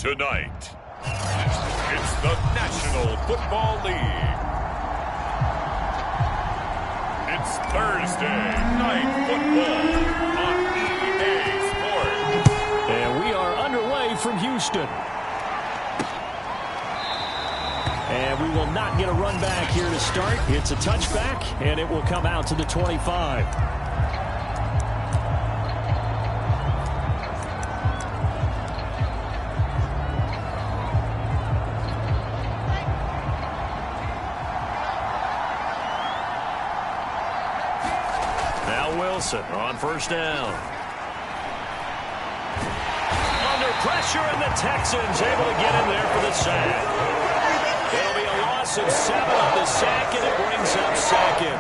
Tonight, it's the National Football League. It's Thursday Night Football on EA Sports. And we are underway from Houston. And we will not get a run back here to start. It's a touchback, and it will come out to the 25. Now Wilson on first down. Under pressure, and the Texans able to get in there for the sack. It'll be a loss of 7 on the sack, and it brings up second.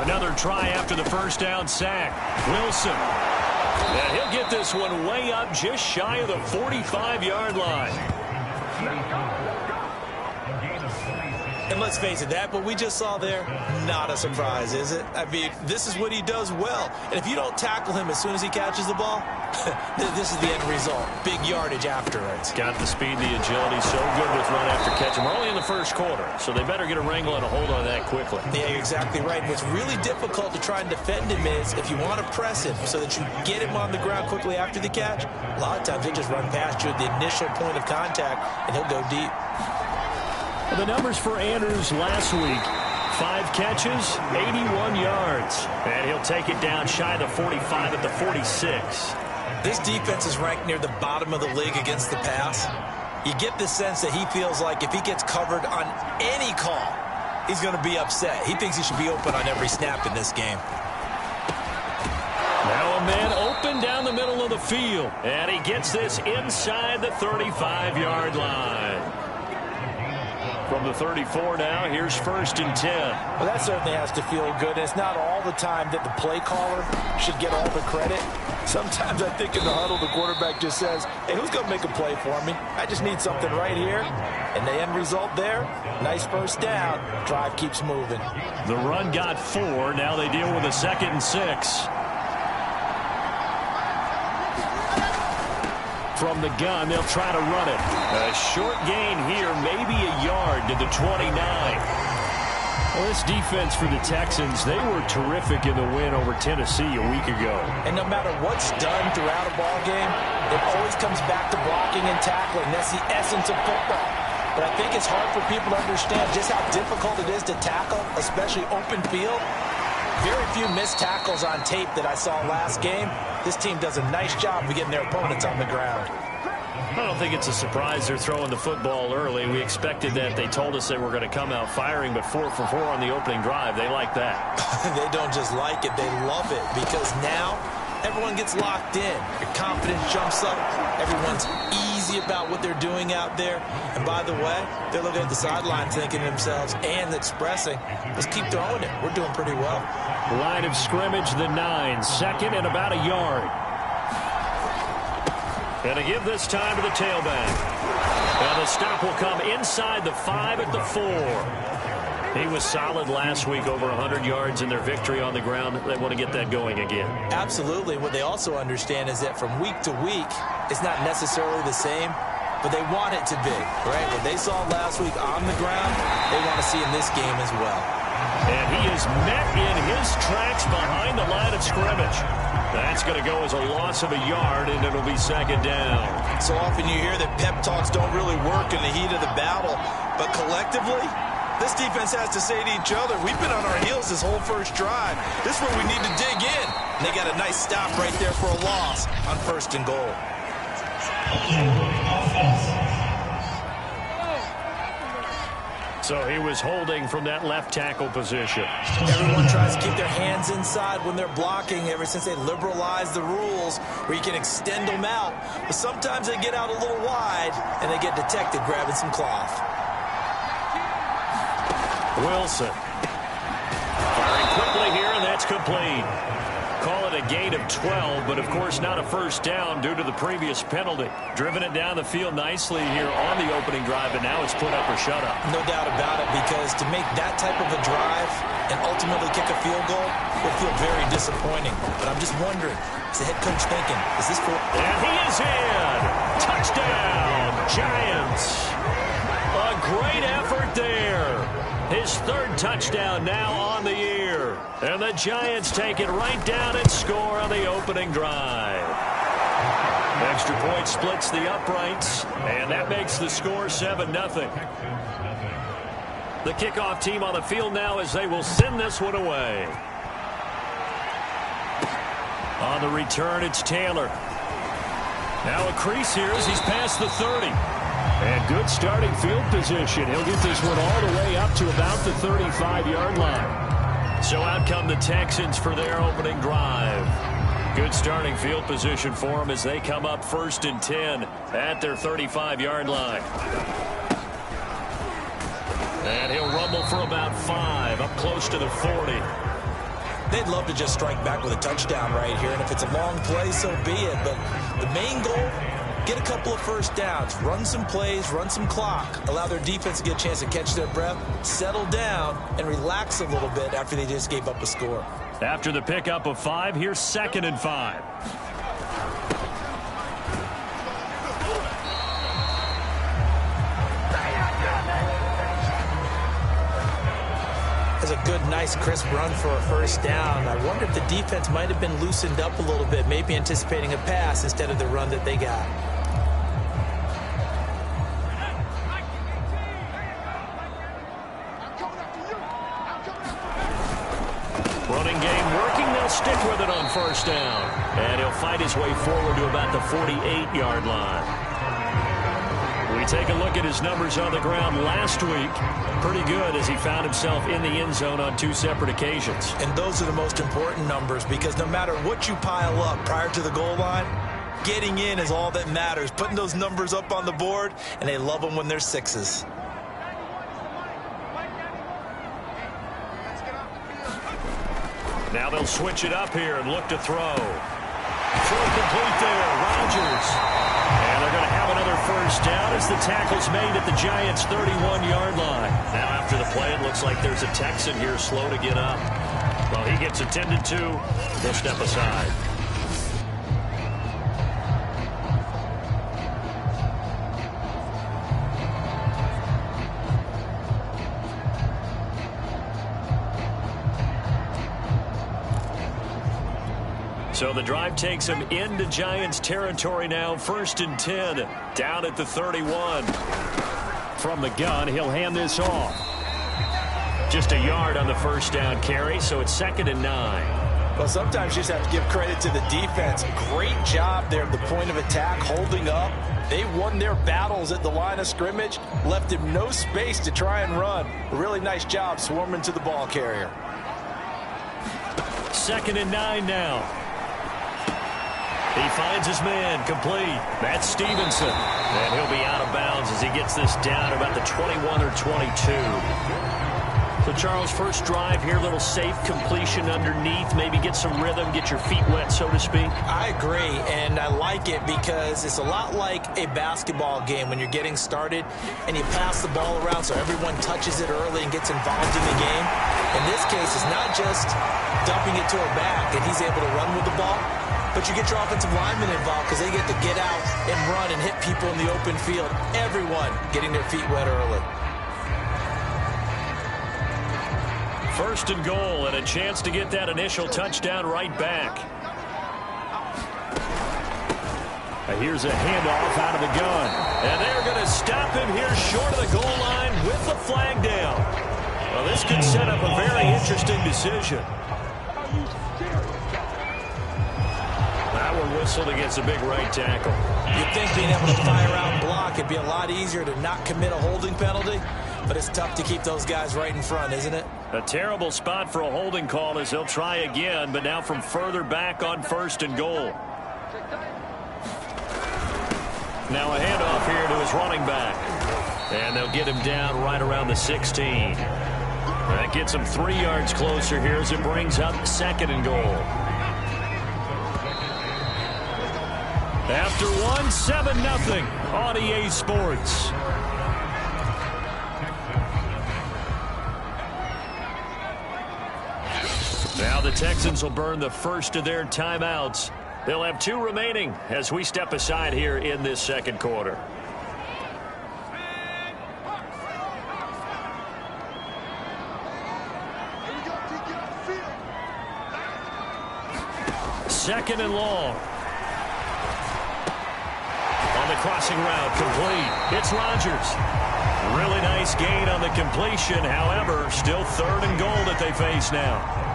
Another try after the first down sack. Wilson. And he'll get this one way up just shy of the 45-yard line. And let's face it, that what we just saw there, not a surprise, is it? I mean, this is what he does well. And if you don't tackle him as soon as he catches the ball, this is the end result. Big yardage afterwards. Got the speed, the agility, so good with run after catch. And we're only in the first quarter, so they better get a wrangle and a hold on that quickly. Yeah, you're exactly right. What's really difficult to try and defend him is if you want to press him so that you get him on the ground quickly after the catch, a lot of times he'll just run past you at the initial point of contact, and he'll go deep. The numbers for Andrews last week, 5 catches, 81 yards. And he'll take it down shy of the 45 at the 46. This defense is ranked near the bottom of the league against the pass. You get the sense that he feels like if he gets covered on any call, he's going to be upset. He thinks he should be open on every snap in this game. Now a man open down the middle of the field. And he gets this inside the 35-yard line. From the 34 now, here's 1st and 10. Well, that certainly has to feel good. It's not all the time that the play caller should get all the credit. Sometimes I think in the huddle, the quarterback just says, hey, who's going to make a play for me? I just need something right here. And the end result there, nice first down. Drive keeps moving. The run got 4. Now they deal with a 2nd and 6. From the gun, they'll try to run it. A short gain here, maybe a yard to the 29. Well, this defense for the Texans, they were terrific in the win over Tennessee a week ago. And no matter what's done throughout a ball game, it always comes back to blocking and tackling. That's the essence of football. But I think it's hard for people to understand just how difficult it is to tackle, especially open field. Very few missed tackles on tape that I saw last game. This team does a nice job of getting their opponents on the ground. I don't think it's a surprise they're throwing the football early. We expected that. They told us they were going to come out firing, but 4 for 4 on the opening drive. They like that. They don't just like it, they love it, because now everyone gets locked in. Your confidence jumps up. Everyone's easy about what they're doing out there. And by the way, they're looking at the sideline thinking to themselves and expressing, let's keep throwing it. We're doing pretty well. Line of scrimmage, the 9. 2nd and about a yard. And to give this time to the tailback. And the stop will come inside the 5 at the 4. He was solid last week, over 100 yards in their victory on the ground. They want to get that going again. Absolutely. What they also understand is that from week to week, it's not necessarily the same, but they want it to be, right? What they saw last week on the ground, they want to see in this game as well. And he is met in his tracks behind the line of scrimmage. That's going to go as a loss of a yard, and it'll be 2nd down. So often you hear that pep talks don't really work in the heat of the battle, but collectively, this defense has to say to each other, we've been on our heels this whole first drive. This is where we need to dig in. And they got a nice stop right there for a loss on 1st and goal. So he was holding from that left tackle position. Everyone tries to keep their hands inside when they're blocking ever since they liberalized the rules where you can extend them out. But sometimes they get out a little wide and they get detected grabbing some cloth. Wilson. Firing quickly here, and that's complete. Call it a a gain of 12, but of course not a first down due to the previous penalty. Driven it down the field nicely here on the opening drive, and now it's put up or shut up. No doubt about it, because to make that type of a drive and ultimately kick a field goal will feel very disappointing. But I'm just wondering, is the head coach thinking, is this for... And he is in! Touchdown, Giants! A great effort there. His third touchdown now on the year. And the Giants take it right down and score on the opening drive. Extra point splits the uprights, and that makes the score 7-0. The kickoff team on the field now as they will send this one away. On the return, it's Taylor. Now a crease here as he's past the 30. And good starting field position. He'll get this one all the way up to about the 35-yard line. So out come the Texans for their opening drive. Good starting field position for them as they come up 1st and 10 at their 35-yard line. And he'll rumble for about 5, up close to the 40. They'd love to just strike back with a touchdown right here, and if it's a long play, so be it. But the main goal, get a couple of first downs, run some plays, run some clock, allow their defense to get a chance to catch their breath, settle down, and relax a little bit after they just gave up a score. After the pickup of 5, here's 2nd and 5. That's a good, nice, crisp run for a first down. I wonder if the defense might have been loosened up a little bit, maybe anticipating a pass instead of the run that they got. Running game working. They'll stick with it on 1st down. And he'll fight his way forward to about the 48-yard line. We take a look at his numbers on the ground last week. Pretty good as he found himself in the end zone on 2 separate occasions. And those are the most important numbers, because no matter what you pile up prior to the goal line, getting in is all that matters. Putting those numbers up on the board, and they love them when they're 6s. Now they'll switch it up here and look to throw. Throw complete there, Rodgers. And they're going to have another first down as the tackle's made at the Giants' 31-yard line. Now after the play, it looks like there's a Texan here slow to get up. Well, he gets attended to. They'll step aside. So the drive takes him into Giants territory now. 1st and 10, down at the 31. From the gun, he'll hand this off. Just a yard on the first down carry, so it's 2nd and 9. Well, sometimes you just have to give credit to the defense. Great job there at the point of attack, holding up. They won their battles at the line of scrimmage, left him no space to try and run. A really nice job swarming to the ball carrier. 2nd and 9 now. He finds his man complete. That's Stevenson. And he'll be out of bounds as he gets this down about the 21 or 22. So, Charles, first drive here, little safe completion underneath. Maybe get some rhythm, get your feet wet, so to speak. I agree, and I like it because it's a lot like a basketball game when you're getting started and you pass the ball around so everyone touches it early and gets involved in the game. In this case, it's not just dumping it to a back and he's able to run with the ball, but you get your offensive linemen involved because they get to get out and run and hit people in the open field. Everyone getting their feet wet early. 1st and goal, and a chance to get that initial touchdown right back. Here's a handoff out of the gun. And they're going to stop him here short of the goal line with the flag down. Well, this could set up a very interesting decision. That one whistled against a big right tackle. You'd think being able to fire out and block, it'd be a lot easier to not commit a holding penalty. But it's tough to keep those guys right in front, isn't it? A terrible spot for a holding call as they'll try again, but now from further back on 1st and goal. Now a handoff here to his running back. And they'll get him down right around the 16. That gets him 3 yards closer here as it brings up 2nd and goal. After one, 7-0 on EA Sports. Now the Texans will burn the first of their timeouts. They'll have 2 remaining as we step aside here in this second quarter. Second and long. On the crossing route, complete. It's Rodgers. Really nice gain on the completion. However, still 3rd and goal that they face now.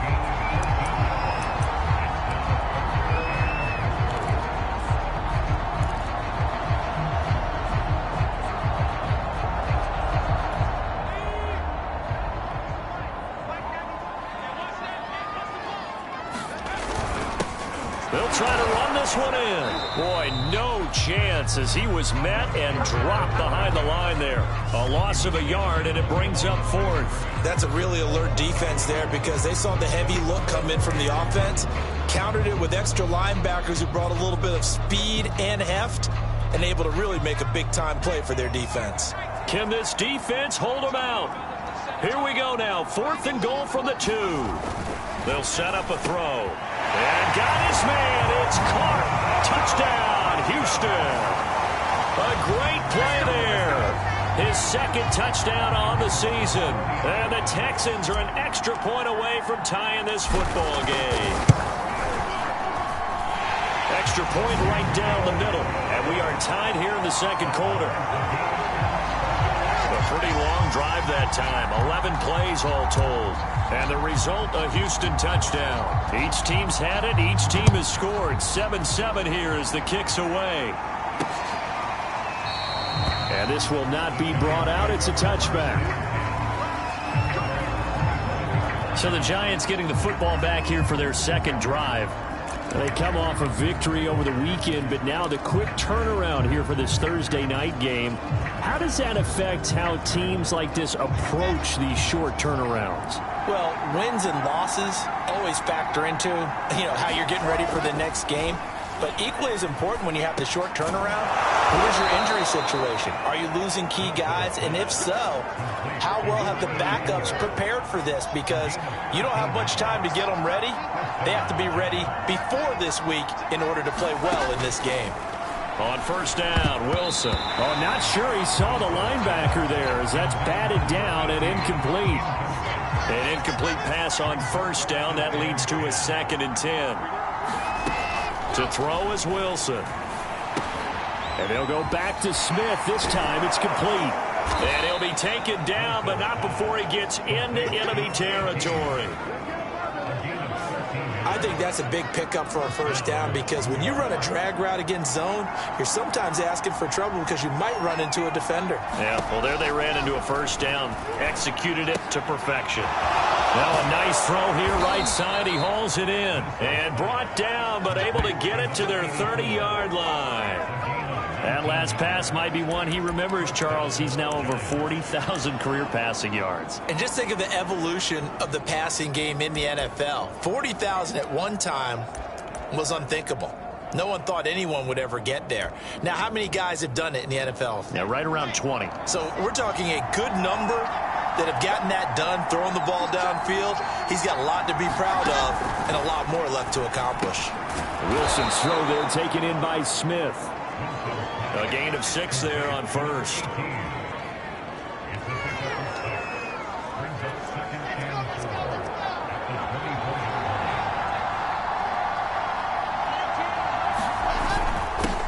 They'll try to run this one in. Boy, no chance as he was met and dropped behind the line there. A loss of a yard, and it brings up 4th. That's a really alert defense there because they saw the heavy look come in from the offense, countered it with extra linebackers who brought a little bit of speed and heft, and able to really make a big-time play for their defense. Can this defense hold them out? Here we go now. 4th and goal from the 2. They'll set up a throw. And got his man. It's caught. Touchdown, Houston. A great play there. His 2nd touchdown on the season. And the Texans are an extra point away from tying this football game. Extra point right down the middle. And we are tied here in the second quarter. A pretty long drive that time. 11 plays all told. And the result, a Houston touchdown. Each team's had it. Each team has scored. 7-7 here as the kick's away. And this will not be brought out. It's a touchback. So the Giants getting the football back here for their second drive. They come off a victory over the weekend, but now the quick turnaround here for this Thursday night game. How does that affect how teams like this approach these short turnarounds? Well, wins and losses always factor into, how you're getting ready for the next game. But equally as important when you have the short turnaround, what is your injury situation? Are you losing key guys? And if so, how well have the backups prepared for this? Because you don't have much time to get them ready. They have to be ready before this week in order to play well in this game. On first down, Wilson. Oh, not sure he saw the linebacker there as that's batted down and incomplete. An incomplete pass on first down. That leads to a 2nd and 10. To throw is Wilson. And they'll go back to Smith. This time it's complete. And he'll be taken down, but not before he gets into enemy territory. I think that's a big pickup for a first down because when you run a drag route against zone, you're sometimes asking for trouble because you might run into a defender. Yeah, well, there they ran into a first down. Executed it to perfection. Now a nice throw here right side. He hauls it in. And brought down, but able to get it to their 30-yard line. That last pass might be one he remembers, Charles. He's now over 40,000 career passing yards. And just think of the evolution of the passing game in the NFL. 40,000 at one time was unthinkable. No one thought anyone would ever get there. Now, how many guys have done it in the NFL? Yeah, right around 20. So we're talking a good number that have gotten that done, throwing the ball downfield. He's got a lot to be proud of and a lot more left to accomplish. Wilson's throw there taken in by Smith. A gain of 6 there on first.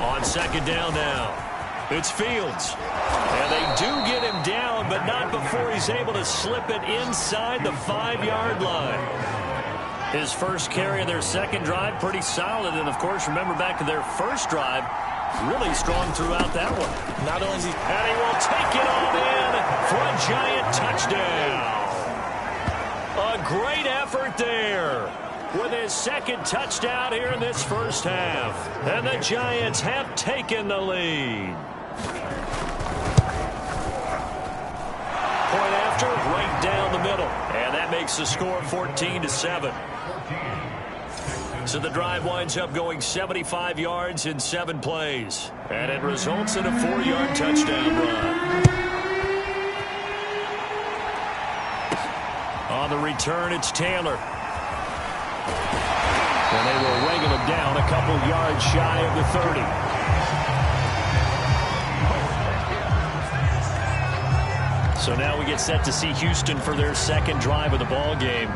On second down now, it's Fields. And they do get him down, but not before he's able to slip it inside the 5-yard line. His first carry of their second drive, pretty solid. And, of course, remember back to their first drive, really strong throughout that one. Not only is he... And he will take it on in for a Giant touchdown. A great effort there with his second touchdown here in this first half. And the Giants have taken the lead. Point after, right down the middle. And that makes the score 14-7. So the drive winds up going 75 yards in 7 plays. And it results in a 4-yard touchdown run. On the return, it's Taylor. And they will wrangle him down a couple yards shy of the 30. So now we get set to see Houston for their second drive of the ball game.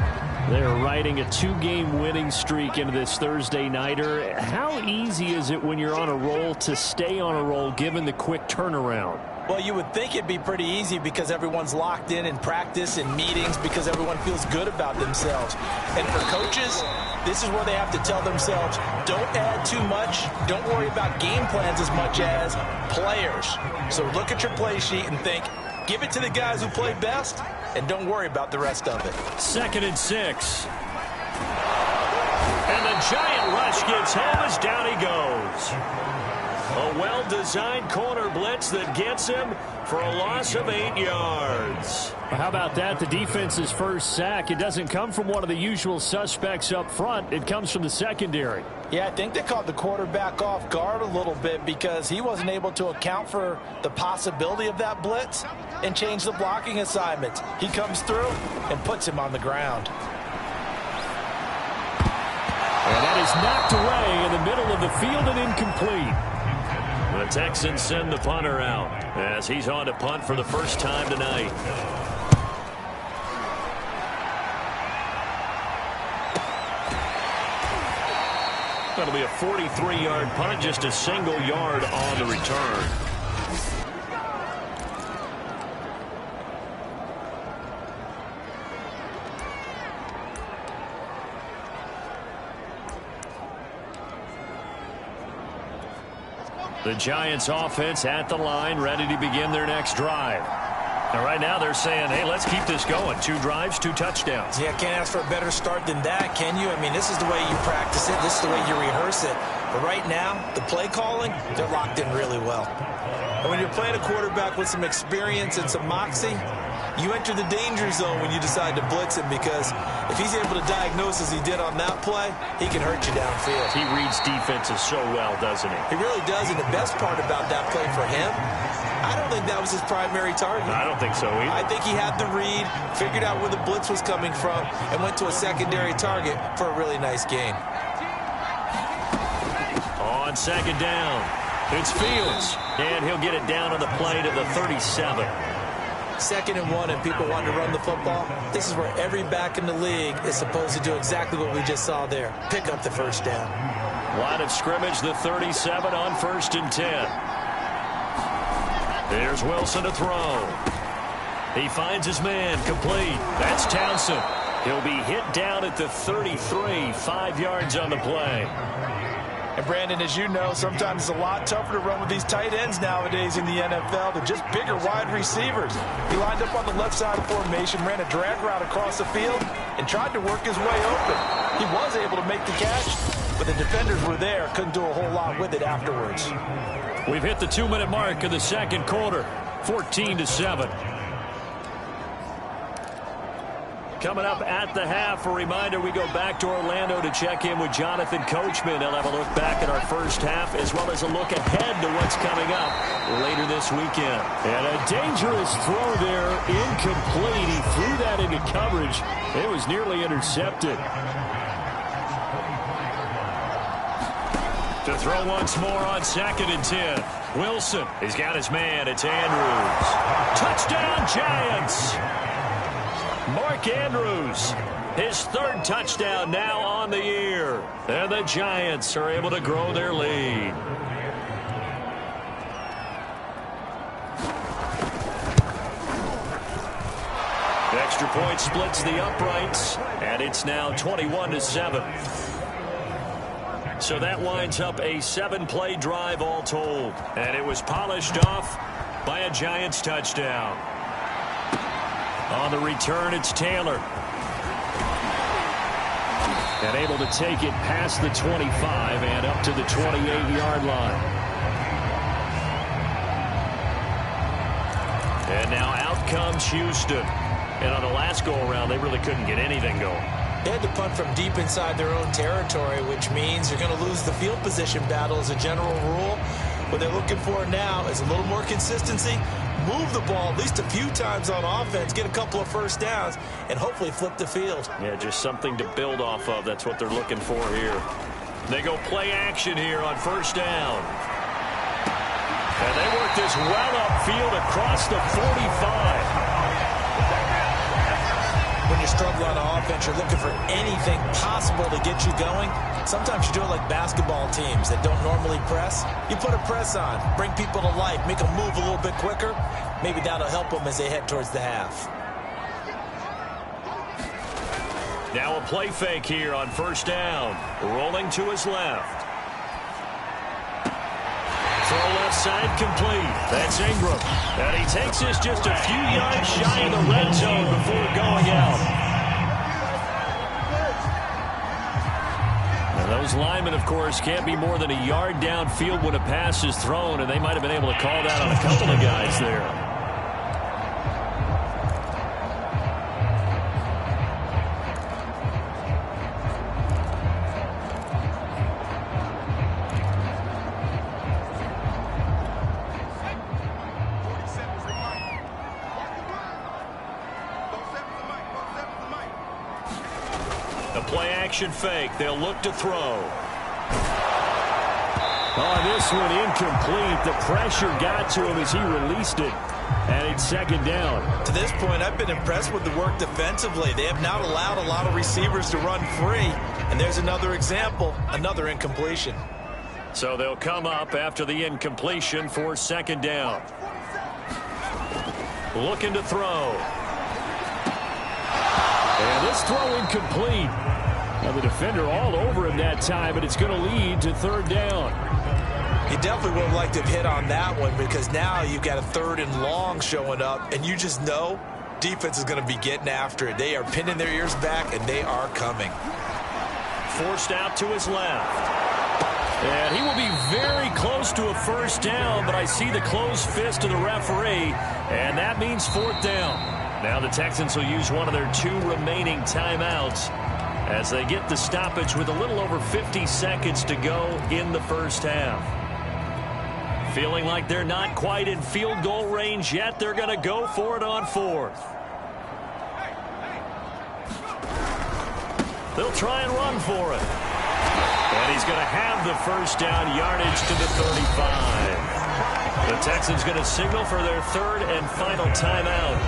They're riding a 2-game winning streak into this Thursday nighter. How easy is it when you're on a roll to stay on a roll given the quick turnaround? Well, you would think it'd be pretty easy because everyone's locked in practice and meetings because everyone feels good about themselves. And for coaches, this is where they have to tell themselves, don't add too much. Don't worry about game plans as much as players. So look at your play sheet and think, give it to the guys who play best, and don't worry about the rest of it. 2nd and 6. And the giant rush gets home as down he goes. A well-designed corner blitz that gets him for a loss of 8 yards. How about that? The defense's first sack. It doesn't come from one of the usual suspects up front. It comes from the secondary. Yeah, I think they caught the quarterback off guard a little bit because he wasn't able to account for the possibility of that blitz and change the blocking assignments. He comes through and puts him on the ground. And that is knocked away in the middle of the field and incomplete. The Texans send the punter out as he's on to punt for the first time tonight. That'll be a 43-yard punt, just a single yard on the return. The Giants offense at the line, ready to begin their next drive. Now, right now they're saying, hey, let's keep this going. 2 drives, 2 touchdowns. Yeah, can't ask for a better start than that, can you? I mean, this is the way you practice it. This is the way you rehearse it. But right now, the play calling, they're locked in really well. And when you're playing a quarterback with some experience and some moxie, you enter the danger zone when you decide to blitz him, because if he's able to diagnose as he did on that play, he can hurt you downfield. He reads defenses so well, doesn't he? He really does, and the best part about that play for him, I don't think that was his primary target. I don't think so either. I think he had the read, figured out where the blitz was coming from, and went to a secondary target for a really nice gain. On 2nd down, it's Fields, and he'll get it down on the play to the 37. 2nd and 1, and people want to run the football. This is where every back in the league is supposed to do exactly what we just saw there. Pick up the first down. Line of scrimmage, the 37 on 1st and 10. There's Wilson to throw. He finds his man, complete. That's Townsend. He'll be hit down at the 33, 5 yards on the play. And Brandon, as you know, sometimes it's a lot tougher to run with these tight ends nowadays in the NFL. They're just bigger wide receivers. He lined up on the left side of formation, ran a drag route across the field, and tried to work his way open. He was able to make the catch, but the defenders were there, couldn't do a whole lot with it afterwards. We've hit the 2-minute mark of the 2nd quarter, 14-7. Coming up at the half, a reminder, we go back to Orlando to check in with Jonathan Coachman. He'll have a look back at our first half as well as a look ahead to what's coming up later this weekend. And a dangerous throw there, incomplete. He threw that into coverage. It was nearly intercepted. To throw once more on 2nd and 10. Wilson, he's got his man. It's Andrews. Touchdown, Giants! Mark Andrews, his 3rd touchdown now on the year. And the Giants are able to grow their lead. The extra point splits the uprights, and it's now 21-7. So that winds up a 7-play drive all told. And it was polished off by a Giants touchdown. On the return, it's Taylor. And able to take it past the 25 and up to the 28-yard line. And now out comes Houston. And on the last go-around, they really couldn't get anything going. They had to punt from deep inside their own territory, which means you're going to lose the field position battle as a general rule. What they're looking for now is a little more consistency, move the ball at least a few times on offense, get a couple of first downs, and hopefully flip the field. Yeah, just something to build off of. That's what they're looking for here. They go play action here on first down. And they work this well upfield across the 45. When you struggle on offense, you're looking for anything possible to get you going. Sometimes you do it like basketball teams that don't normally press. You put a press on, bring people to life, make them move a little bit quicker. Maybe that'll help them as they head towards the half. Now a play fake here on first down. Rolling to his left. Throw left side complete. That's Ingram. And he takes this just a few yards shy of the red zone before going out. Now those linemen, of course, can't be more than a yard downfield when a pass is thrown, and they might have been able to call that on a couple of guys there. Fake. They'll look to throw. Oh, this one incomplete. The pressure got to him as he released it. And it's second down. To this point, I've been impressed with the work defensively. They have not allowed a lot of receivers to run free. And there's another example, another incompletion. So they'll come up after the incompletion for second down. Looking to throw. And this throw incomplete. Now the defender all over him that time, but it's going to lead to third down. You definitely would have liked to have hit on that one because now you've got a third and long showing up, and you just know defense is going to be getting after it. They are pinning their ears back, and they are coming. Forced out to his left. And he will be very close to a first down, but I see the closed fist of the referee, and that means fourth down. Now the Texans will use one of their 2 remaining timeouts as they get the stoppage with a little over 50 seconds to go in the first half. Feeling like they're not quite in field goal range yet, they're going to go for it on fourth. They'll try and run for it. And he's going to have the first down yardage to the 35. The Texans going to signal for their third and final timeout,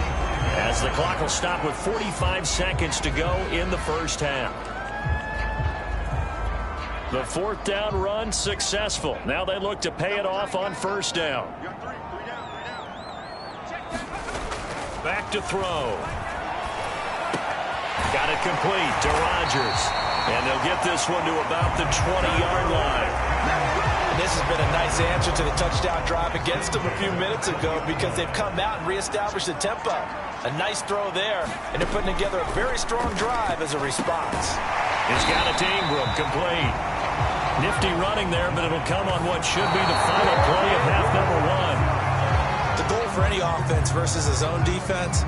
as the clock will stop with 45 seconds to go in the first half. The fourth down run successful. Now they look to pay it off on first down. Back to throw. Got it complete to Rodgers. And they'll get this one to about the 20-yard line. And this has been a nice answer to the touchdown drive against them a few minutes ago because they've come out and reestablished the tempo. A nice throw there, and they're putting together a very strong drive as a response. He's got it to Ingram, complete. Nifty running there, but it'll come on what should be the final play of half number 1. The goal for any offense versus his own defense,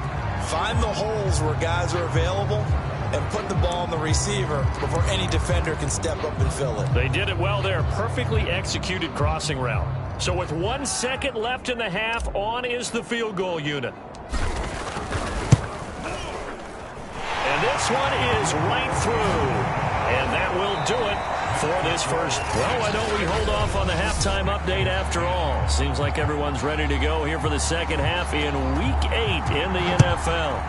find the holes where guys are available and put the ball on the receiver before any defender can step up and fill it. They did it well there. Perfectly executed crossing route. So with 1 second left in the half, on is the field goal unit. And this one is right through. And that will do it for this first. Well, why don't we hold off on the halftime update after all? Seems like everyone's ready to go here for the second half in Week 8 in the NFL.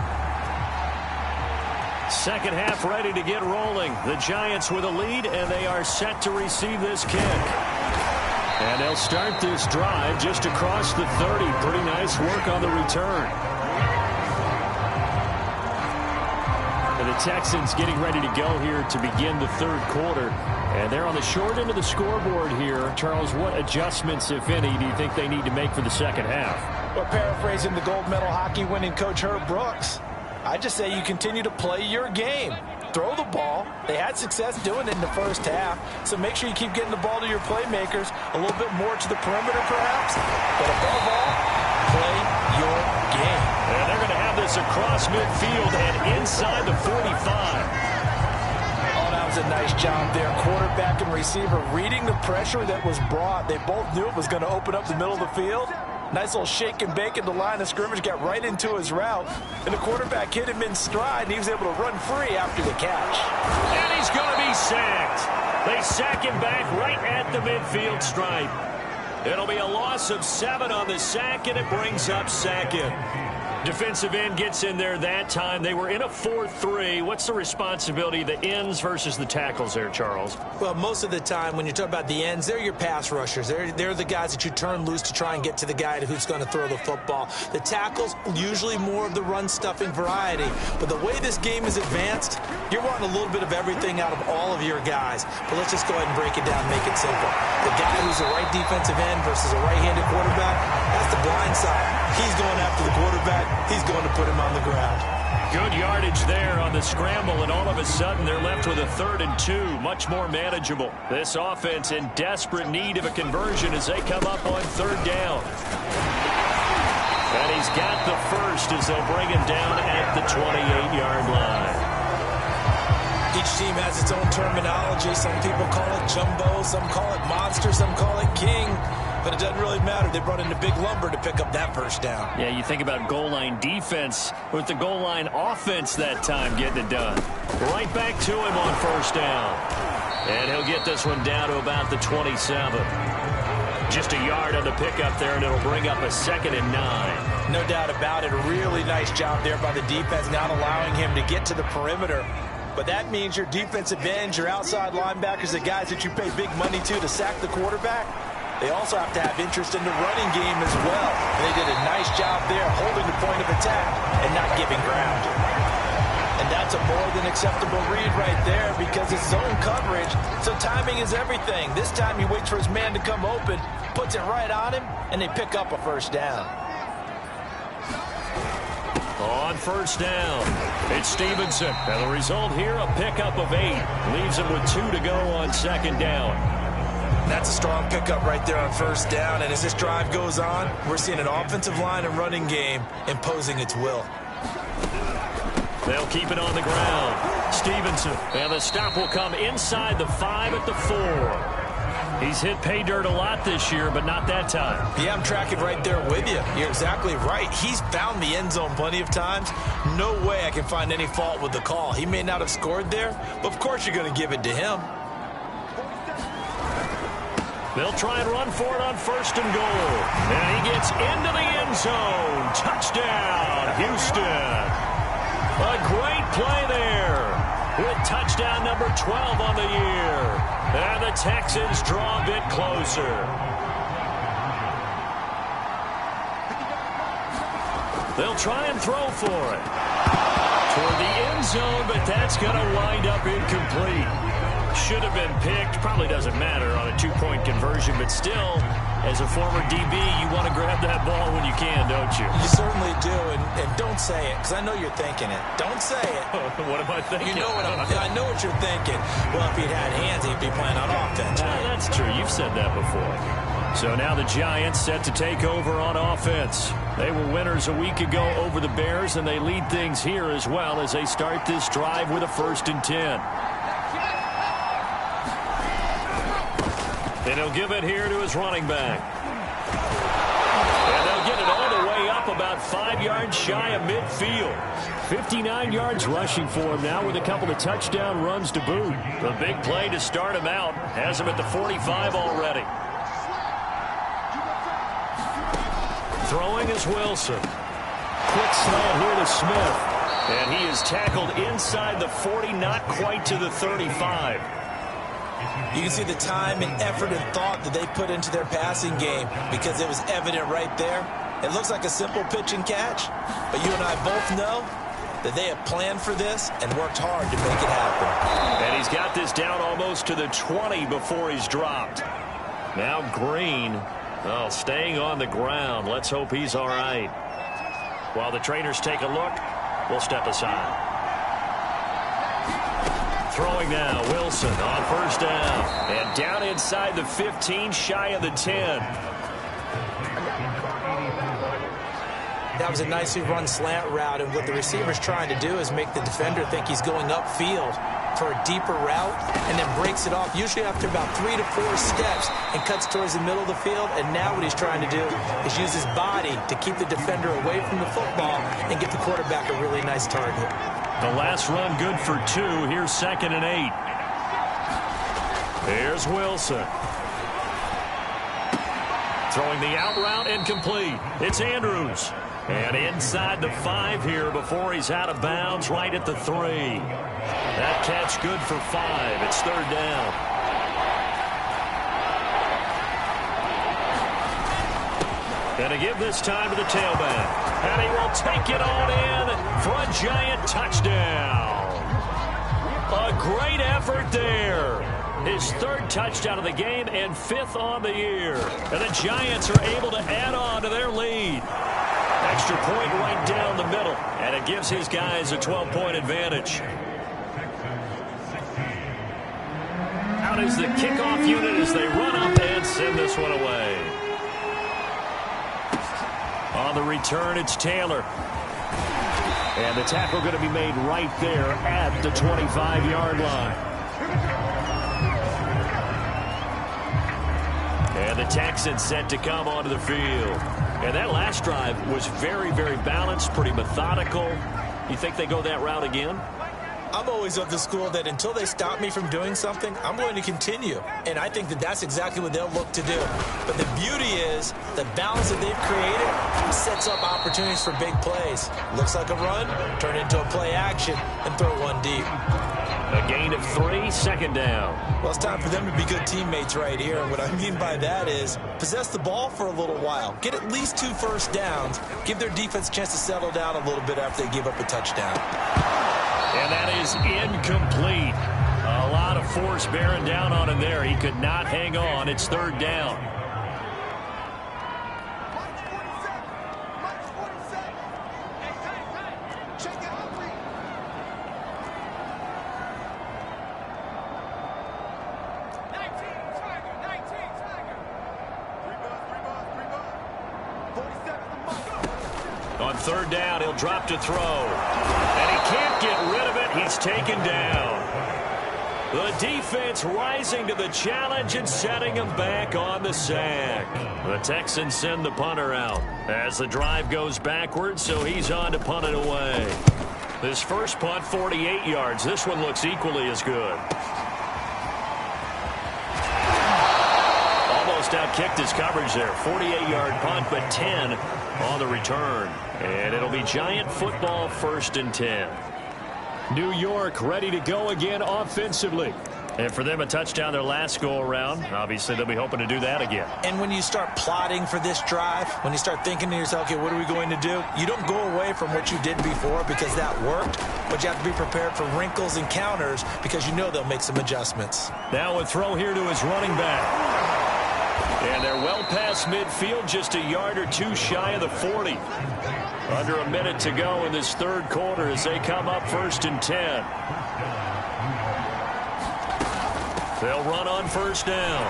Second half ready to get rolling. The Giants with a lead, and they are set to receive this kick. And they'll start this drive just across the 30. Pretty nice work on the return. And the Texans getting ready to go here to begin the third quarter. And they're on the short end of the scoreboard here. Charles, what adjustments, if any, do you think they need to make for the second half? Well, paraphrasing the gold medal hockey winning coach Herb Brooks, I just say you continue to play your game. Throw the ball. They had success doing it in the first half, so make sure you keep getting the ball to your playmakers, a little bit more to the perimeter perhaps, but above all, play your game. And they're going to have this across midfield and inside the 45. That was a nice job there. Quarterback and receiver reading the pressure that was brought. They both knew it was going to open up the middle of the field. Nice little shake and bake at the line of scrimmage, got right into his route, and the quarterback hit him in stride, and he was able to run free after the catch. And he's going to be sacked. They sack him back right at the midfield stripe. It'll be a loss of 7 on the sack, and it brings up Sackett. Defensive end gets in there that time. They were in a 4-3. What's the responsibility of the ends versus the tackles there, Charles? Well, most of the time when you talk about the ends, they're your pass rushers. They're the guys that you turn loose to try and get to the guy who's going to throw the football. The tackles, usually more of the run-stuffing variety. But the way this game is advanced, you're wanting a little bit of everything out of all of your guys. But let's just go ahead and break it down and make it simple. The guy who's a right defensive end versus a right-handed quarterback, that's the blind side. He's going after the quarterback. He's going to put him on the ground. Good yardage there on the scramble, and all of a sudden they're left with a 3rd and 2, much more manageable. This offense in desperate need of a conversion as they come up on 3rd down. And he's got the first as they'll bring him down at the 28-yard line. Each team has its own terminology. Some people call it jumbo, some call it monster, some call it king. But it doesn't really matter. They brought in a big lumber to pick up that first down. Yeah, you think about goal line defense with the goal line offense that time getting it done. Right back to him on 1st down. And he'll get this one down to about the 27. Just a yard on the pickup there, and it'll bring up a 2nd and 9. No doubt about it. A really nice job there by the defense, not allowing him to get to the perimeter. But that means your defensive ends, your outside linebackers, the guys that you pay big money to sack the quarterback, they also have to have interest in the running game as well. And they did a nice job there holding the point of attack and not giving ground. And that's a more than acceptable read right there because it's zone coverage, so timing is everything. This time he waits for his man to come open, puts it right on him, and they pick up a 1st down. On 1st down, it's Stevenson. And the result here, a pickup of 8. Leaves him with 2 to go on 2nd down. That's a strong pickup right there on 1st down. And as this drive goes on, we're seeing an offensive line and running game imposing its will. They'll keep it on the ground. Stevenson, and the stop will come inside the 5 at the 4. He's hit pay dirt a lot this year, but not that time. Yeah, I'm tracking right there with you. You're exactly right. He's found the end zone plenty of times. No way I can find any fault with the call. He may not have scored there, but of course you're going to give it to him. They'll try and run for it on 1st and goal. And he gets into the end zone. Touchdown, Houston. A great play there with touchdown number 12 on the year. And the Texans draw a bit closer. They'll try and throw for it. Toward the end zone, but that's going to wind up incomplete. Should have been picked. Probably doesn't matter on a 2-point conversion, but still, as a former DB, you want to grab that ball when you can, don't you? You certainly do, and don't say it, because I know you're thinking it. Don't say it. What am I thinking? You know what I know what you're thinking. Well, if he'd had hands, he'd be playing on offense. Right? That's true. You've said that before. So now the Giants set to take over on offense. They were winners a week ago over the Bears, and they lead things here as well as they start this drive with a 1st and 10. And he'll give it here to his running back. And they'll get it all the way up about 5 yards shy of midfield. 59 yards rushing for him now with a couple of touchdown runs to boot. A big play to start him out. Has him at the 45 already. Throwing is Wilson. Quick slant here to Smith. And he is tackled inside the 40, not quite to the 35. You can see the time and effort and thought that they put into their passing game because it was evident right there. It looks like a simple pitch and catch, but you and I both know that they have planned for this and worked hard to make it happen. And he's got this down almost to the 20 before he's dropped. Now Green, staying on the ground. Let's hope he's all right. While the trainers take a look, we'll step aside. Throwing now, Wilson on 1st down. And down inside the 15, shy of the 10. That was a nicely run slant route, and what the receiver's trying to do is make the defender think he's going upfield. for a deeper route and then breaks it off, usually after about 3 to 4 steps, and cuts towards the middle of the field. And now what he's trying to do is use his body to keep the defender away from the football and get the quarterback a really nice target. The last run good for 2. Here's 2nd and 8. Here's Wilson. Throwing the out route incomplete. It's Andrews. And inside the 5 here before he's out of bounds right at the 3. That catch good for 5. It's 3rd down. And to give this time to the tailback. And he will take it on in for a Giant touchdown. A great effort there. His 3rd touchdown of the game and 5th on the year. And the Giants are able to add on to their lead. Extra point right down the middle. And it gives his guys a 12-point advantage. Out is the kickoff unit as they run up and send this one away. On the return, it's Taylor. And the tackle going to be made right there at the 25-yard line. And the Texans set to come onto the field. And that last drive was very, very balanced, pretty methodical. You think they go that route again? I'm always of the school that until they stop me from doing something, I'm going to continue. And I think that that's exactly what they'll look to do. But the beauty is the balance that they've created sets up opportunities for big plays. Looks like a run, turn into a play action, and throw one deep. A gain of 3, 2nd down. Well, it's time for them to be good teammates right here. And what I mean by that is possess the ball for a little while. Get at least 2 first downs. Give their defense a chance to settle down a little bit after they give up a touchdown. And that is incomplete. A lot of force bearing down on him there. He could not hang on. It's 3rd down. On 3rd down, he'll drop to throw. And he can't get rid of it. He's taken down. The defense rising to the challenge and setting him back on the sack. The Texans send the punter out as the drive goes backwards, so he's on to punt it away. This first punt, 48 yards. This one looks equally as good. Almost outkicked his coverage there. 48-yard punt, but 10 on the return. And it'll be Giant football, 1st and 10. New York ready to go again offensively. And for them, a touchdown their last go-around. Obviously, they'll be hoping to do that again. And when you start plotting for this drive, when you start thinking to yourself, okay, what are we going to do? You don't go away from what you did before because that worked, but you have to be prepared for wrinkles and counters because you know they'll make some adjustments. Now a throw here to his running back. And they're well past midfield, just a yard or 2 shy of the 40. Under a minute to go in this 3rd quarter as they come up 1st and 10. They'll run on 1st down.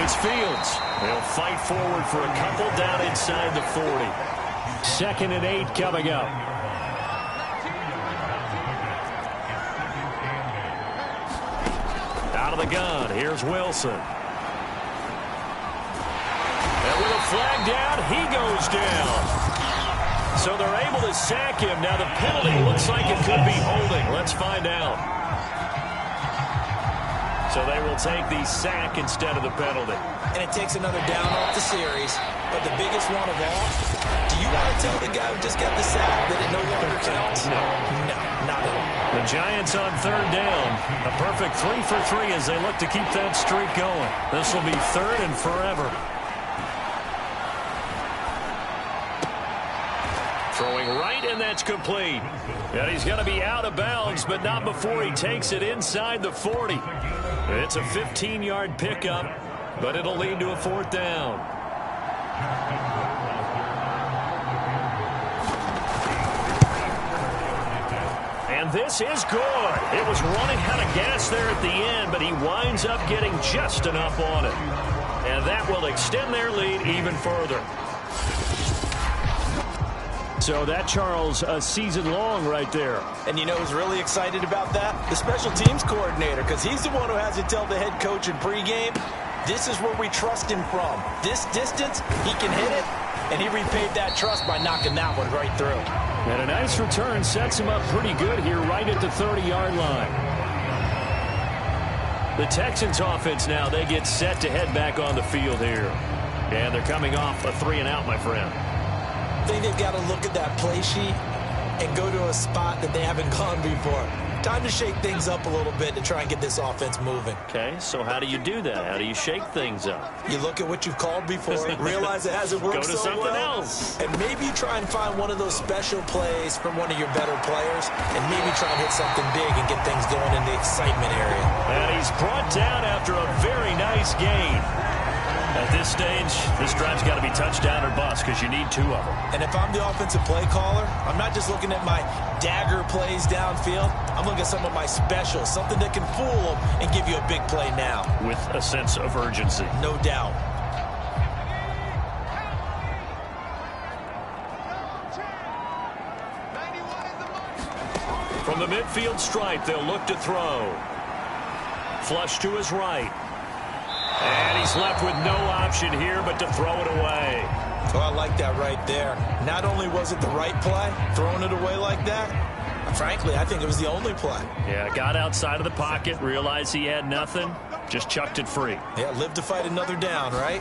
It's Fields. They'll fight forward for a couple down inside the 40. 2nd and 8 coming up. Out of the gun, here's Wilson. And with a flag down, he goes down. So they're able to sack him. Now the penalty looks like it could be holding. Let's find out. So they will take the sack instead of the penalty. And it takes another down off the series. But the biggest one of all, do you want to tell the guy who just got the sack that it no longer counts? No, not at all. The Giants on 3rd down. A perfect 3 for 3 as they look to keep that streak going. This will be 3rd and forever. Throwing right, and that's complete. And he's going to be out of bounds, but not before he takes it inside the 40. It's a 15-yard pickup, but it'll lead to a 4th down. And this is good. It was running out of gas there at the end, but he winds up getting just enough on it. And that will extend their lead even further. So that, Charles, a season long right there. And you know who's really excited about that? The special teams coordinator, because he's the one who has to tell the head coach in pregame, this is where we trust him from. This distance, he can hit it, and he repaid that trust by knocking that one right through. And a nice return sets him up pretty good here right at the 30-yard line. The Texans offense now, they get set to head back on the field here. And they're coming off a 3-and-out, my friend. I think they've got to look at that play sheet and go to a spot that they haven't gone before. Time to shake things up a little bit to try and get this offense moving. Okay, so how do you do that? How do you shake things up? You look at what you've called before, realize it hasn't worked Go to so something well, else. and maybe you try and find one of those special plays from one of your better players, and maybe try and hit something big and get things going in the excitement area. And he's brought down after a very nice gain. At this stage, this drive's got to be touchdown or bust because you need 2 of them. And if I'm the offensive play caller, I'm not just looking at my dagger plays downfield. I'm looking at some of my specials, something that can fool them and give you a big play now. With a sense of urgency. No doubt. From the midfield stripe, they'll look to throw. Flush to his right. And he's left with no option here but to throw it away. Oh, I like that right there. Not only was it the right play, throwing it away like that, frankly, I think it was the only play. Yeah, got outside of the pocket, realized he had nothing, just chucked it free. Yeah, live to fight another down, right?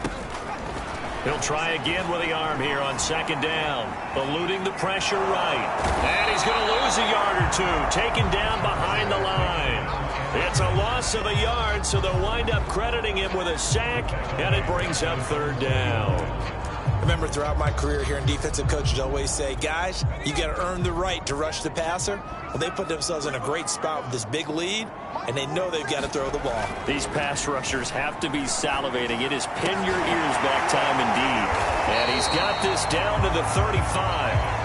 He'll try again with the arm here on 2nd down, eluding the pressure right. And he's going to lose a yard or 2, taken down behind the line. It's a loss of a yard, so they'll wind up crediting him with a sack, and it brings up 3rd down. Remember, throughout my career here in defensive coaches always say, guys, you got to earn the right to rush the passer. Well, they put themselves in a great spot with this big lead, and they know they've got to throw the ball. These pass rushers have to be salivating. It is pin your ears back time indeed. And he's got this down to the 35.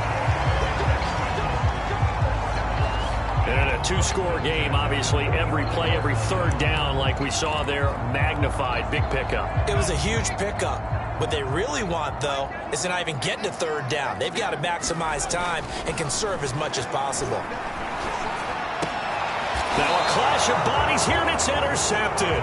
And in a 2-score game, obviously, every play, every 3rd down, like we saw there, magnified. Big pickup. It was a huge pickup. What they really want, though, is to not even get to 3rd down. They've got to maximize time and conserve as much as possible. Now a clash of bodies here, and it's intercepted.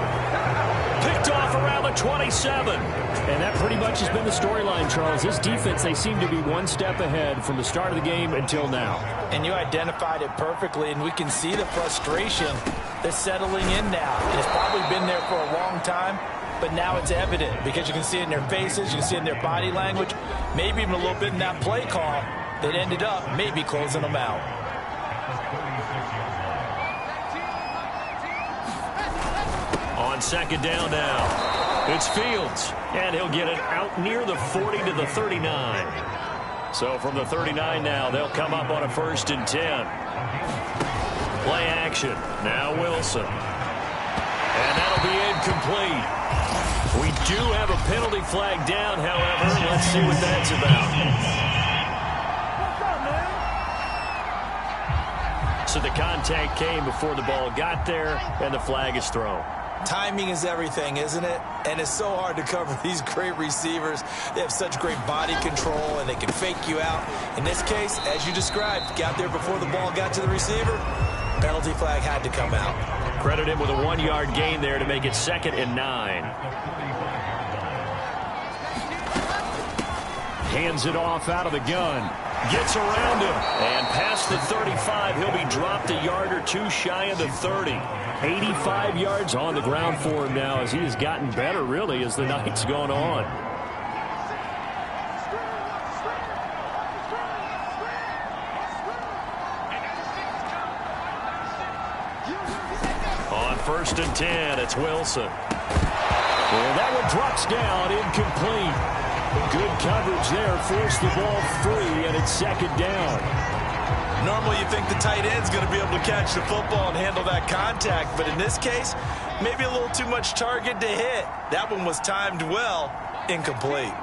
Picked off around the 27. And that pretty much has been the storyline, Charles. This defense, they seem to be one step ahead from the start of the game until now. And you identified it perfectly, and we can see the frustration that's settling in now. And it's probably been there for a long time, but now it's evident because you can see it in their faces, you can see it in their body language, maybe even a little bit in that play call that ended up maybe closing them out. On 2nd down now, it's Fields, and he'll get it out near the 40 to the 39. So from the 39 now, they'll come up on a 1st and 10. Play action, now Wilson. And that'll be incomplete. We do have a penalty flag down, however. Let's see what that's about. So the contact came before the ball got there, and the flag is thrown. Timing is everything, isn't it? And it's so hard to cover these great receivers. They have such great body control, and they can fake you out. In this case, as you described, got there before the ball got to the receiver. Penalty flag had to come out. Credit him with a 1-yard gain there to make it 2nd and 9. Hands it off out of the gun. Gets around him. And past the 35, he'll be dropped a yard or 2 shy of the 30. 85 yards on the ground for him now as he has gotten better, really, as the night's gone on. On 1st and 10, it's Wilson. Well, that one drops down, incomplete. Good coverage there, forced the ball free, and it's 2nd down. Normally you think the tight end's going to be able to catch the football and handle that contact, but in this case, maybe a little too much target to hit. That one was timed well, incomplete.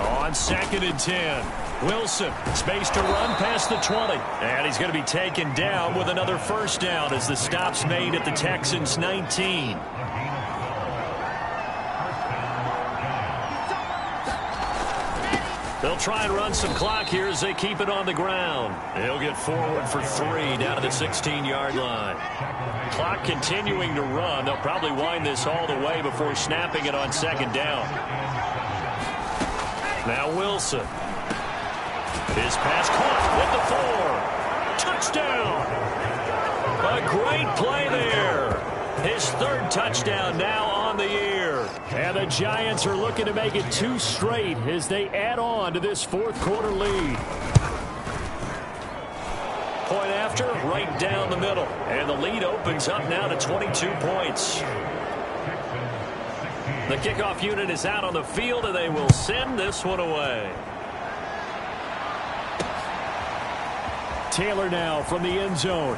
On 2nd and 10, Wilson, space to run past the 20. And he's going to be taken down with another 1st down as the stop's made at the Texans' 19. They'll try and run some clock here as they keep it on the ground. He'll get forward for 3 down to the 16-yard line. Clock continuing to run. They'll probably wind this all the way before snapping it on 2nd down. Now Wilson. His pass caught with the 4. Touchdown. A great play there. His 3rd touchdown now on the year. And the Giants are looking to make it 2 straight as they add on to this 4th quarter lead. Point after, right down the middle. And the lead opens up now to 22 points. The kickoff unit is out on the field, and they will send this one away. Taylor now from the end zone.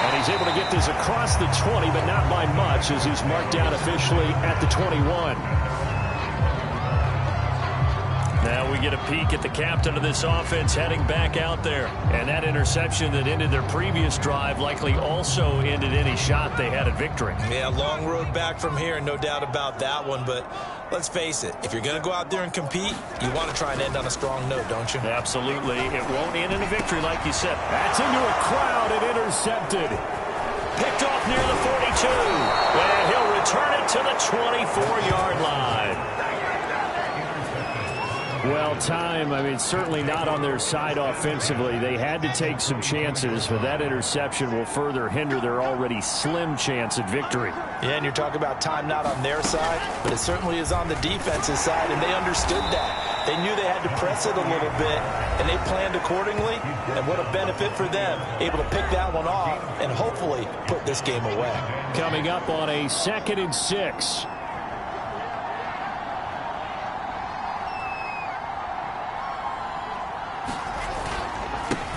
And he's able to get this across the 20, but not by much as he's marked down officially at the 21. Now we get a peek at the captain of this offense heading back out there. And that interception that ended their previous drive likely also ended any shot they had at victory. Yeah, long road back from here, no doubt about that one. But let's face it, if you're going to go out there and compete, you want to try and end on a strong note, don't you? Absolutely. It won't end in a victory, like you said. That's into a crowd and intercepted. Picked off near the 42. And he'll return it to the 24-yard line. Well, certainly not on their side offensively. They had to take some chances, but that interception will further hinder their already slim chance at victory. Yeah, and you're talking about time not on their side, but it certainly is on the defensive side, and they understood that. They knew they had to press it a little bit, and they planned accordingly, and what a benefit for them, able to pick that one off and hopefully put this game away. Coming up on a 2nd and 6.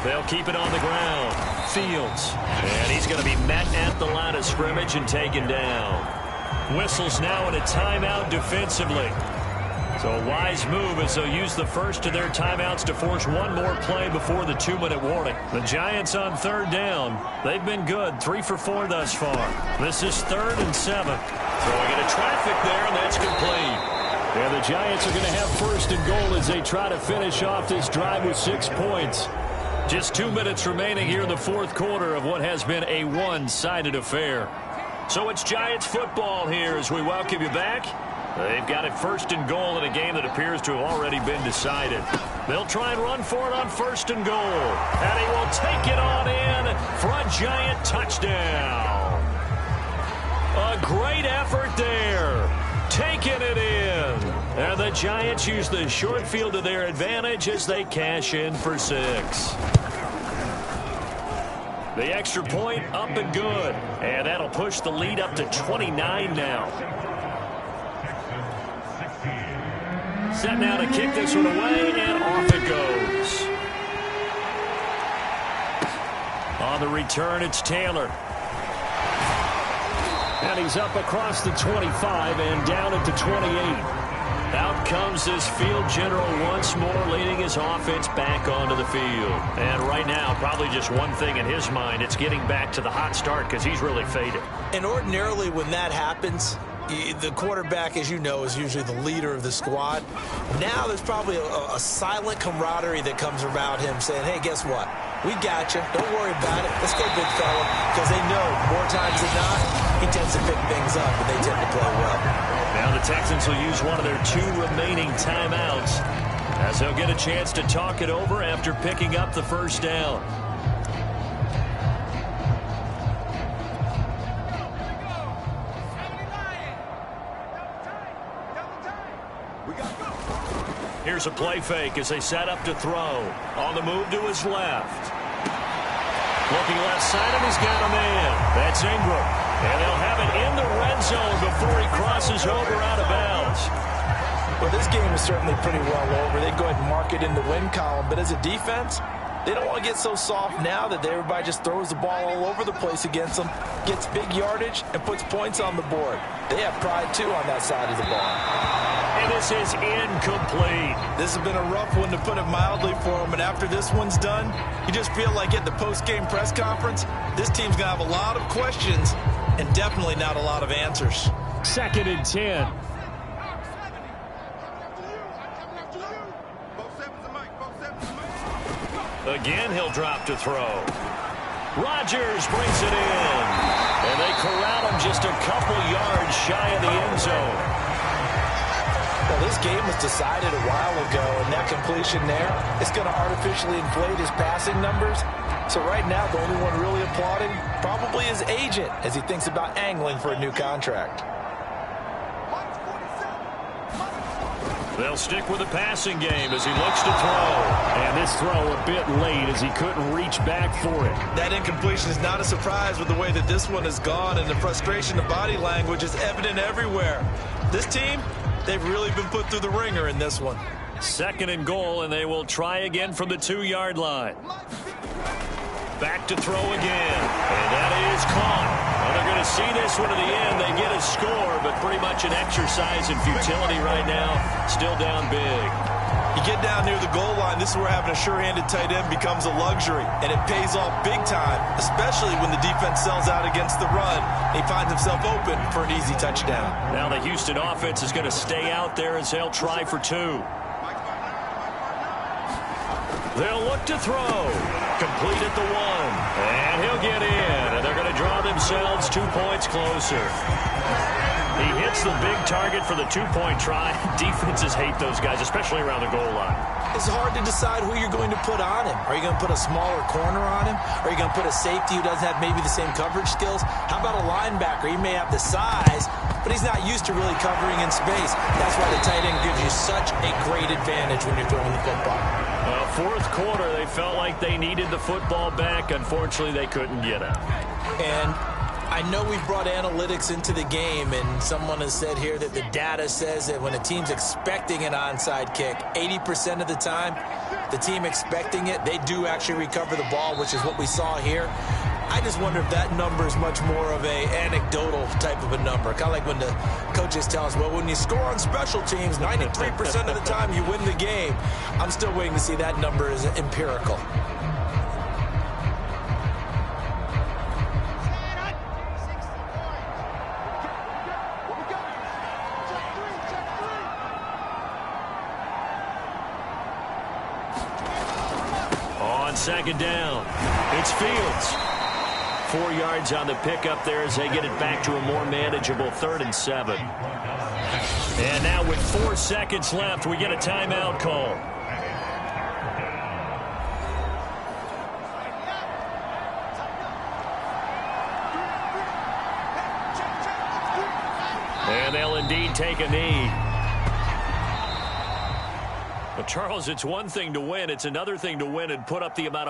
They'll keep it on the ground. Fields. And he's going to be met at the line of scrimmage and taken down. Whistles now in a timeout defensively. So a wise move as they'll use the first of their timeouts to force one more play before the 2-minute warning. The Giants on 3rd down. They've been good. 3 for 4 thus far. This is 3rd and 7. Throwing into traffic there, and that's complete. Yeah, the Giants are going to have 1st and goal as they try to finish off this drive with 6 points. Just 2 minutes remaining here in the 4th quarter of what has been a one-sided affair. So it's Giants football here as we welcome you back. They've got it 1st and goal in a game that appears to have already been decided. They'll try and run for it on 1st and goal. And he will take it on in for a Giant touchdown. A great effort there. Taking it in. And the Giants use the short field to their advantage as they cash in for 6. The extra point up and good. And that'll push the lead up to 29 now. Set now to kick this one away, and off it goes. On the return, it's Taylor. And he's up across the 25 and down at the 28. Out comes this field general once more, leading his offense back onto the field. And right now, probably just one thing in his mind, it's getting back to the hot start because he's really faded. And ordinarily when that happens, the quarterback, as you know, is usually the leader of the squad. Now there's probably a silent camaraderie that comes around him saying, hey, guess what? We got you. Don't worry about it. Let's go, big fella. Because they know more times than not, he tends to pick things up, and they tend to play well. Now the Texans will use one of their 2 remaining timeouts as they'll get a chance to talk it over after picking up the 1st down. Here's a play fake as they set up to throw. On the move to his left. Looking left side, and he's got a man. That's Ingram. And they'll have it in the red zone before he crosses over out of bounds. Well, this game is certainly pretty well over. They'd go ahead and mark it in the win column. But as a defense, they don't want to get so soft now that everybody just throws the ball all over the place against them, gets big yardage, and puts points on the board. They have pride, too, on that side of the ball. And this is incomplete. This has been a rough one, to put it mildly, for them. And after this one's done, you just feel like at the post-game press conference, this team's going to have a lot of questions and definitely not a lot of answers. 2nd and 10. Again, he'll drop to throw. Rodgers brings it in. And they corral him just a couple yards shy of the end zone. Well, this game was decided a while ago, and that completion there is going to artificially inflate his passing numbers. So right now, the only one really applauding probably his agent as he thinks about angling for a new contract. They'll stick with the passing game as he looks to throw. And this throw a bit late as he couldn't reach back for it. That incompletion is not a surprise with the way that this one has gone, and the frustration of body language is evident everywhere. This team, they've really been put through the ringer in this one. 2nd and goal, and they will try again from the 2-yard line. Back to throw again, and that is caught. Well, they're going to see this one to the end. They get a score, but pretty much an exercise in futility right now. Still down big. You get down near the goal line, this is where having a sure-handed tight end becomes a luxury, and it pays off big time, especially when the defense sells out against the run. He finds himself open for an easy touchdown. Now the Houston offense is going to stay out there as they'll try for 2. They'll look to throw. Complete at the 1. And he'll get in. And they're going to draw themselves 2 points closer. He hits the big target for the 2-point try. Defenses hate those guys, especially around the goal line. It's hard to decide who you're going to put on him. Are you going to put a smaller corner on him? Are you going to put a safety who doesn't have maybe the same coverage skills? How about a linebacker? He may have the size, but he's not used to really covering in space. That's why the tight end gives you such a great advantage when you're throwing the football. Fourth quarter, they felt like they needed the football back. Unfortunately, they couldn't get it. And I know we've brought analytics into the game, and someone has said here that the data says that when a team's expecting an onside kick, 80% of the time, the team expecting it, they do actually recover the ball, which is what we saw here. I just wonder if that number is much more of a anecdotal type of a number. Kind of like when the coaches tell us, well, when you score on special teams, 93% of the time you win the game. I'm still waiting to see that number is empirical. On 2nd down, it's Fields. 4 yards on the pickup there as they get it back to a more manageable 3rd and 7. And now with 4 seconds left, we get a timeout call. And they'll indeed take a knee. But Charles, it's one thing to win. It's another thing to win and put up the amount of